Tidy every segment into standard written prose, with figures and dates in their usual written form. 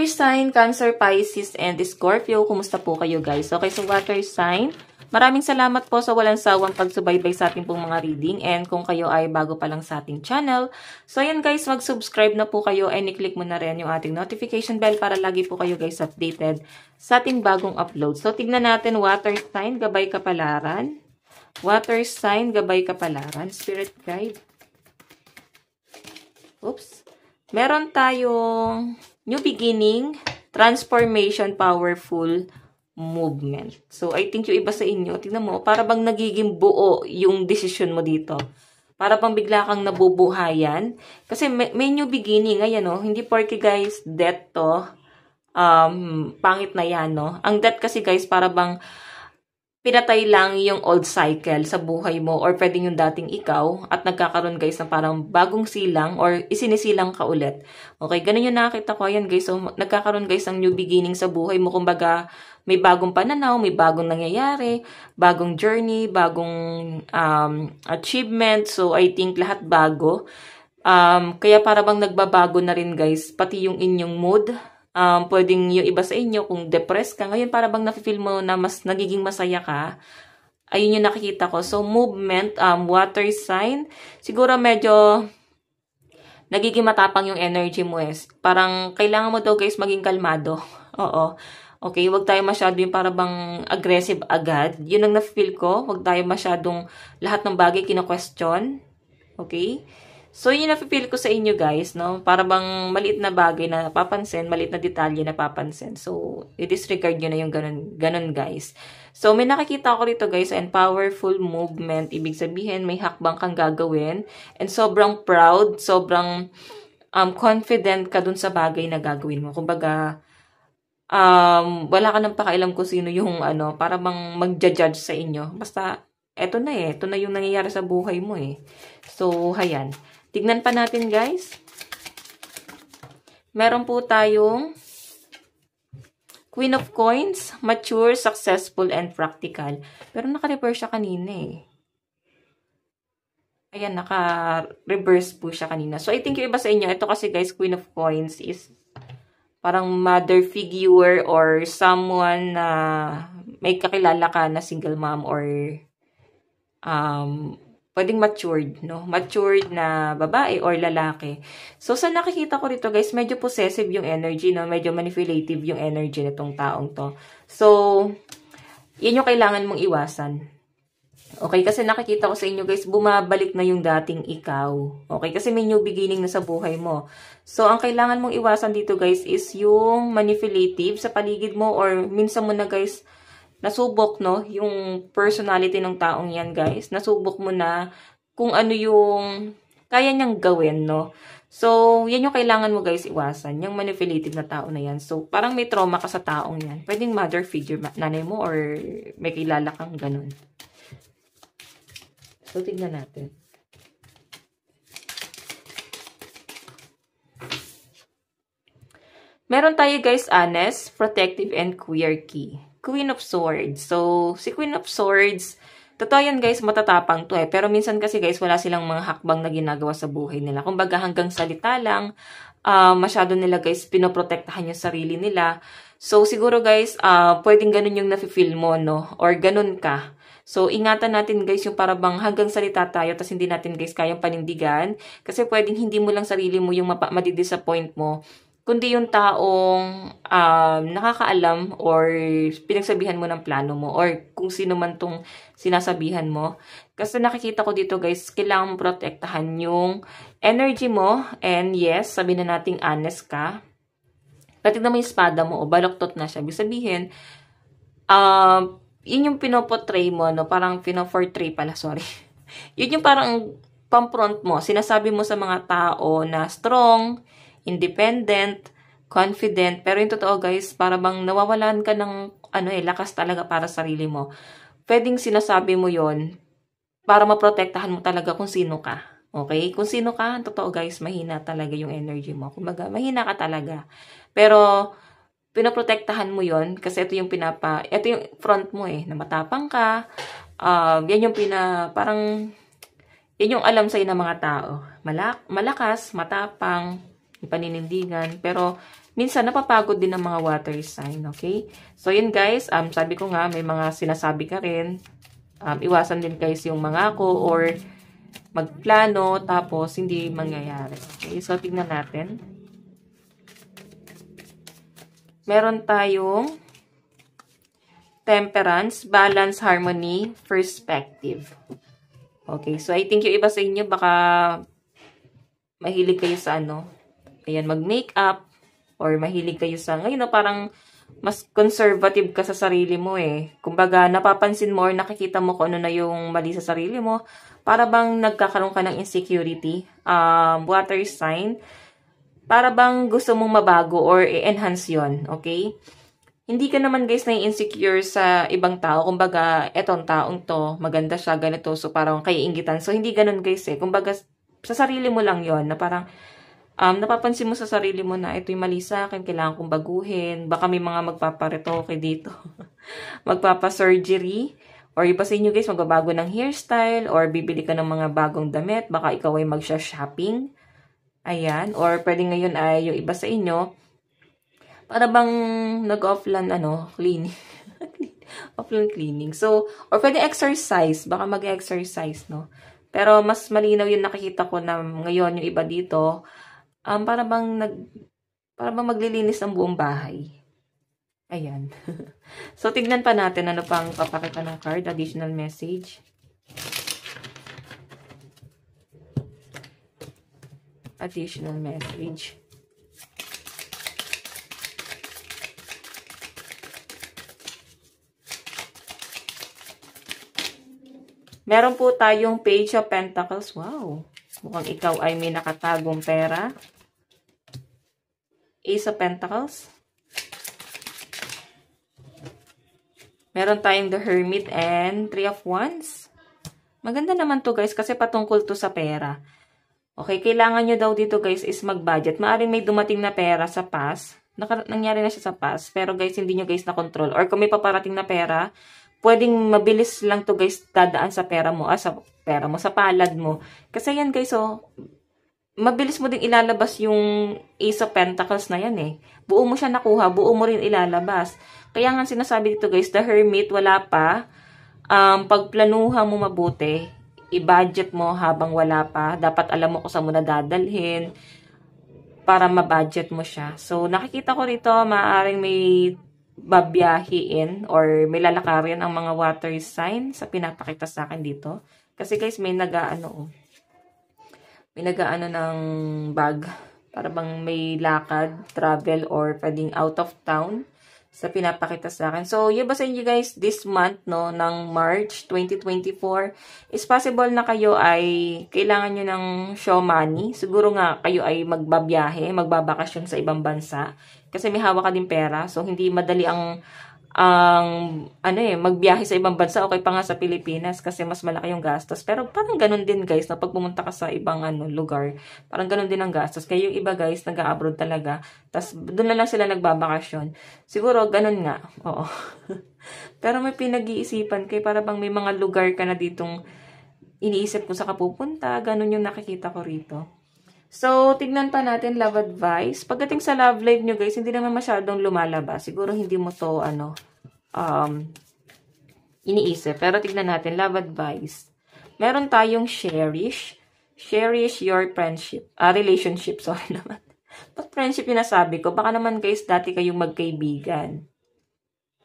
Water sign, Cancer, Pisces, and Scorpio. Kumusta po kayo guys? Okay, so water sign. Maraming salamat po sa walang sawang pagsubaybay sa ating pong mga reading. And kung kayo ay bago pa lang sa ating channel, so ayan guys, mag-subscribe na po kayo and i-click mo na rin yung ating notification bell para lagi po kayo guys updated sa ating bagong upload. So tignan natin, water sign, gabay kapalaran. Water sign, gabay kapalaran. Spirit guide. Oops. Meron tayong new beginning, transformation, powerful movement. So, I think yung iba sa inyo, tingnan mo, para bang nagiging buo yung decision mo dito. Para bang bigla kang nabubuhayan. Kasi may new beginning. Ayan, no? Hindi porke guys, death to. Pangit na yan, no? Ang death kasi guys, para bang pinatay lang yung old cycle sa buhay mo or pwedeng yung dating ikaw at nagkakaroon guys ng parang bagong silang or isinisilang ka ulit. Okay, ganun yung nakita ko. Ayan guys, so nagkakaroon guys ng new beginning sa buhay mo. Kumbaga, may bagong pananaw, may bagong nangyayari, bagong journey, bagong achievement. So, I think lahat bago. Kaya para bang nagbabago na rin guys, pati yung inyong mood. Pwedeng yung iba sa inyo, kung depressed ka, ngayon para bang nafe-feel mo na mas nagiging masaya ka. Ayun yung nakikita ko. So, movement, water sign, siguro medyo nagiging matapang yung energy mo eh. Parang kailangan mo daw guys maging kalmado. Oo. Okay, wag tayo masyado yung para bang aggressive agad. Yun ang nafe-feel ko. Wag tayo masyadong lahat ng bagay kino-question. Okay? So, yun yung nafe-feel ko sa inyo guys, no? Para bang maliit na bagay na napapansin, maliit na detalye na napapansin. So, i-disregard nyo na yung ganun guys. So, may nakikita ko rito guys, and powerful movement. Ibig sabihin, may hakbang kang gagawin. And sobrang proud, sobrang confident ka dun sa bagay na gagawin mo. Kumbaga, wala ka nang pakialam kung sino yung para bang mag-judge sa inyo. Basta, eto na eh. Ito na yung nangyayari sa buhay mo eh. So, hayan. Tignan pa natin guys. Meron po tayong Queen of Coins, mature, successful, and practical. Pero naka-reverse siya kanina eh. Ayan, naka-reverse po siya kanina. So, I think yung iba sa inyo, ito kasi guys, Queen of Coins is parang mother figure or someone na may kakilala ka na single mom or pwedeng matured, no? Matured na babae or lalaki. So, sa nakikita ko rito, guys, medyo possessive yung energy, no? Medyo manipulative yung energy nitong taong to. So, yan yung kailangan mong iwasan. Okay? Kasi nakikita ko sa inyo, guys, bumabalik na yung dating ikaw. Okay? Kasi may new beginning na sa buhay mo. So, ang kailangan mong iwasan dito, guys, is yung manipulative sa paligid mo or minsan mo na, guys, nasubok, no, yung personality ng taong yan, guys. Nasubok mo na kung ano yung kaya niyang gawin, no. So, yan yung kailangan mo, guys, iwasan. Yung manipulative na tao na yan. So, parang may trauma ka sa taong yan. Pwedeng mother figure, nanay mo, or may kilala kang ganun. So, tignan natin. Meron tayo, guys, honest, protective, and quirky. Queen of Swords. So, si Queen of Swords, totoo yan guys, matatapang to eh. Pero minsan kasi guys, wala silang mga hakbang na ginagawa sa buhay nila. Kumbaga hanggang salita lang, masyado nila guys, pinoprotektahan yung sarili nila. So, siguro guys, pwedeng ganun yung nafe-feel mo, no? Or ganun ka. So, ingatan natin guys yung parabang hanggang salita tayo, tas hindi natin guys kayang panindigan. Kasi pwedeng hindi mo lang sarili mo yung madidisappoint mo, kundi yung taong nakakaalam or pinagsabihan mo ng plano mo or kung sino man tong sinasabihan mo. Kasi nakikita ko dito guys, kailangan mo protektahan yung energy mo and yes, sabi na nating honest ka. Patignan mo yung espada mo o baloktot na siya. Ibig sabihin, yun yung pinoportray mo, no? Parang pinoportray pala, sorry. Yun yung parang pampront mo. Sinasabi mo sa mga tao na strong, independent, confident, pero yung totoo guys, para bang nawawalan ka ng lakas talaga para sa sarili mo. Pwedeng sinasabi mo yon para maprotektahan mo talaga kung sino ka. Okay? Kung sino ka, totoo guys, mahina talaga yung energy mo. Kumbaga, mahina ka talaga. Pero, pinoprotektahan mo yon kasi ito yung front mo eh, na matapang ka. Yan yung yan yung alam sa'yo ng mga tao. Malakas, matapang, paninindigan, pero minsan napapagod din ng mga water sign, okay? So, yun guys, sabi ko nga, may mga sinasabi ka rin. Iwasan din guys yung mangako or magplano, tapos hindi mangyayari. Okay, so tignan natin. Meron tayong temperance, balance, harmony, perspective. Okay, so I think yung iba sa inyo baka mahilig kayo sa ano, ayan, mag-makeup, or mahilig kayo sa, ngayon parang mas conservative ka sa sarili mo eh. Kumbaga, napapansin mo or nakikita mo kung ano na yung mali sa sarili mo, para bang nagkakaroon ka ng insecurity, water sign, para bang gusto mong mabago or i-enhance yon, okay? Hindi ka naman guys na-insecure sa ibang tao. Kumbaga, etong taong to, maganda siya, ganito, so parang kaiingitan. So, hindi ganun guys eh. Kumbaga, sa sarili mo lang yon na parang, napapansin mo sa sarili mo na ito yung mali sa akin, kailangan kong baguhin. Baka may mga magpaparetoke dito. Magpapa-surgery. Or iba sa inyo guys, magbabago ng hairstyle, or bibili ka ng mga bagong damit. Baka ikaw ay magsha-shopping. Ayan. Or pwede ngayon ay yung iba sa inyo, para bang nag-offline, cleaning. Offline cleaning. So, or pwede exercise. Baka mag-exercise, no? Pero mas malinaw yung nakikita ko na ngayon yung iba dito, para bang maglilinis ng buong bahay. Ayan. So, tignan pa natin ano pang papakita ng card. Additional message. Additional message. Meron po tayong Page of Pentacles. Wow. Mukhang ikaw ay may nakatagong pera. Ace of Pentacles. Meron tayong The Hermit and Three of Wands. Maganda naman to guys kasi patungkol to sa pera. Okay, kailangan nyo daw dito guys is mag-budget. Maaring may dumating na pera sa past. Nangyari na siya sa past. Pero guys, hindi nyo guys na-control. Or kung may paparating na pera, pwedeng mabilis lang to guys dadaan sa pera mo, sa palad mo. Kasi yan guys, mabilis mo din ilalabas yung Ace of Pentacles na yan eh. Buo mo siya nakuha, buo mo rin ilalabas. Kaya nga sinasabi dito guys, The Hermit, wala pa. Pagplanuhan mo mabuti, i-budget mo habang wala pa. Dapat alam mo kung saan mo na dadalhin para ma-budget mo siya. So, nakikita ko rito, maaaring may babiyahiin or may lalakarin ang mga water sign sa pinapakita sa akin dito. Kasi guys, may nagaano ng bag para bang may lakad, travel, or pwedeng out of town sa pinapakita sa akin. So, yung ba sa inyo guys, this month, no, ng March 2024, is possible na kayo ay kailangan nyo ng show money. Siguro nga kayo ay magbabiyahe, magbabakasyon sa ibang bansa. Kasi may hawak ka din pera. So, hindi madali ang magbiyahe sa ibang bansa. Okay pa nga sa Pilipinas kasi mas malaki yung gastos. Pero parang ganun din guys, na pag pumunta ka sa ibang lugar, parang ganun din ang gastos. Kaya yung iba guys, nag-abroad talaga. Tapos doon na lang sila nagbabakasyon. Siguro, ganun nga. Oo. Pero may pinag-iisipan kay para bang may mga lugar ka na ditong iniisip kung saan ka pupunta. Ganun yung nakikita ko rito. So, tignan pa natin love advice. Pagdating sa love life nyo guys, hindi naman masyadong lumalabas. Siguro hindi mo to, iniisip. Pero tignan natin, love advice. Meron tayong cherish. Cherish your friendship. Relationship, sorry naman. Pag friendship yung nasabi ko, baka naman guys, dati kayong magkaibigan.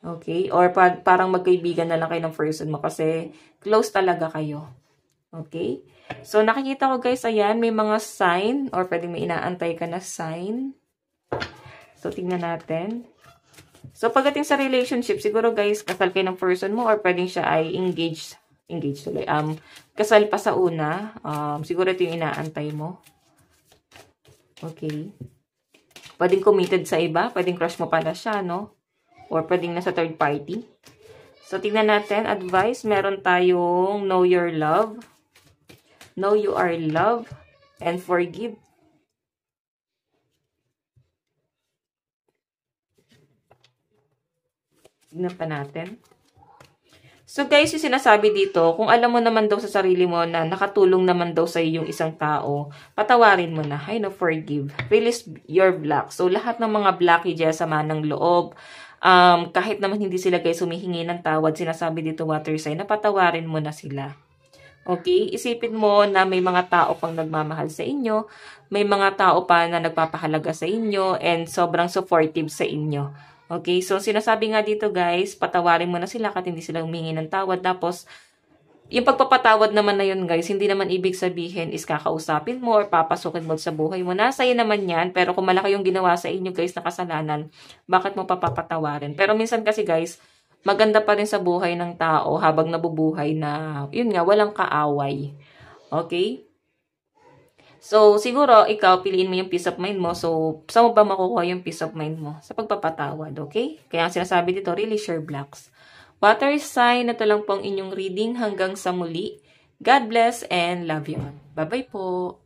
Okay? Or parang magkaibigan na lang kayo ng person mo kasi close talaga kayo. Okay? So, nakikita ko guys, ayan, may mga sign or pwedeng may inaantay ka na sign. So, tingnan natin. So, pagdating sa relationship, siguro guys, kasal kayo ng person mo or pwedeng siya ay engaged tuloy. Kasal pa sa una. Siguro ito yung inaantay mo. Okay. Pwedeng committed sa iba. Pwedeng crush mo pala siya, no? Or pwedeng nasa third party. So, tingnan natin. Advice, meron tayong know your love. Know you are loved and forgive. Tignan pa natin. So guys, yung sinasabi dito, kung alam mo naman daw sa sarili mo na nakatulong naman daw sa yung isang tao, patawarin mo na. Forgive. Release your block. So lahat ng mga blockages, sama ng loob, kahit naman hindi sila guys humihingi ng tawad, sinasabi dito water sign, na patawarin mo na sila. Okay? Isipin mo na may mga tao pang nagmamahal sa inyo, may mga tao pa na nagpapahalaga sa inyo, and sobrang supportive sa inyo. Okay, so sinasabi nga dito guys, patawarin mo na sila kahit hindi sila humingi ng tawad. Tapos, yung pagpapatawad naman na yun guys, hindi naman ibig sabihin is kakausapin mo or papasukin mo sa buhay mo. Nasa iyo naman yan, pero kung malaki yung ginawa sa inyo guys na kasalanan, bakit mo papapatawarin? Pero minsan kasi guys, maganda pa rin sa buhay ng tao habang nabubuhay na, yun nga, walang kaaway. Okay? So, siguro, ikaw, piliin mo yung peace of mind mo. So, saan mo ba makukuha yung peace of mind mo? Sa pagpapatawad, okay? Kaya ang sinasabi dito, release your blocks. Water sign, ito lang pong inyong reading hanggang sa muli. God bless and love you all. Bye-bye po.